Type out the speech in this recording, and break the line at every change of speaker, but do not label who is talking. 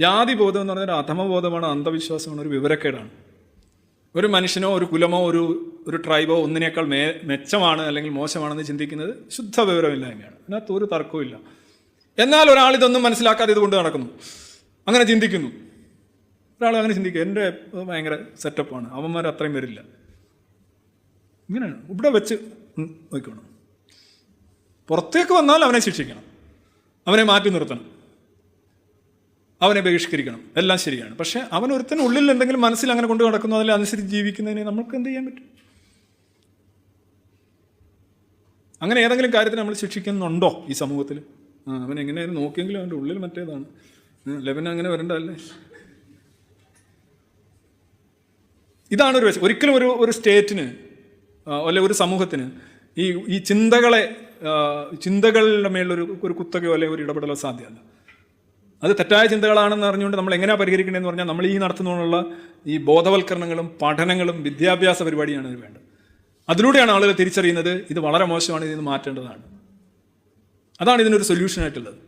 ജാതിബോധം എന്ന് പറഞ്ഞാൽ അധമബോധമാണ്, അന്ധവിശ്വാസമാണ്, ഒരു വിവരക്കേടാണ്. ഒരു മനുഷ്യനോ ഒരു കുലമോ ഒരു ട്രൈബോ ഒന്നിനേക്കാൾ മെച്ചമാണ് അല്ലെങ്കിൽ മോശമാണെന്ന് ചിന്തിക്കുന്നത് ശുദ്ധ വിവരമില്ലായ്മയാണ്. അതിനകത്ത് ഒരു തർക്കവും. എന്നാൽ ഒരാൾ ഇതൊന്നും മനസ്സിലാക്കാതെ ഇതുകൊണ്ട് നടക്കുന്നു, അങ്ങനെ ചിന്തിക്കുന്നു. ഒരാൾ അങ്ങനെ ചിന്തിക്കുക, എൻ്റെ ഭയങ്കര സെറ്റപ്പാണ്, അവന്മാർ അത്രയും വരില്ല. ഇങ്ങനെയാണ് ഇവിടെ വെച്ച് നോക്കണം. പുറത്തേക്ക് വന്നാൽ അവനെ ശിക്ഷിക്കണം, അവനെ മാറ്റി നിർത്തണം, അവനെ ബഹിഷ്കരിക്കണം, എല്ലാം ശരിയാണ്. പക്ഷെ അവനൊരുത്തന് ഉള്ളിൽ എന്തെങ്കിലും മനസ്സിൽ അങ്ങനെ കൊണ്ട് നടക്കുന്നു, അതിൽ അനുസരിച്ച് ജീവിക്കുന്നതിന് നമുക്ക് എന്ത് ചെയ്യാൻ പറ്റും? അങ്ങനെ ഏതെങ്കിലും കാര്യത്തിന് നമ്മൾ ശിക്ഷിക്കുന്നുണ്ടോ ഈ സമൂഹത്തിൽ? അവൻ എങ്ങനെയായിരുന്നു നോക്കിയെങ്കിലും അവൻ്റെ ഉള്ളിൽ മറ്റേതാണ്. ലെവൻ അങ്ങനെ വരേണ്ടതല്ലേ? ഇതാണ് ഒരു വശം. ഒരിക്കലും ഒരു സ്റ്റേറ്റിന് അല്ലെ ഒരു സമൂഹത്തിന് ഈ ചിന്തകളുടെ മേലൊരു കുത്തകയോ അല്ലെങ്കിൽ ഒരു ഇടപെടലോ സാധ്യമല്ല. അത് തെറ്റായ ചിന്തകളാണെന്ന് അറിഞ്ഞുകൊണ്ട് നമ്മൾ എങ്ങനെയാണ് പരിഹരിക്കേണ്ടതെന്ന് പറഞ്ഞാൽ നമ്മൾ ഈ നടത്തുന്നതിനുള്ള ഈ ബോധവൽക്കരണങ്ങളും പഠനങ്ങളും വിദ്യാഭ്യാസ പരിപാടിയാണ് ഇത് വേണ്ടത്. അതിലൂടെയാണ് ആളുകൾ തിരിച്ചറിയുന്നത് ഇത് വളരെ മോശമാണ്, ഇതിന് മാറ്റേണ്ടതാണ്. അതാണ് ഇതിനൊരു സൊല്യൂഷനായിട്ടുള്ളത്.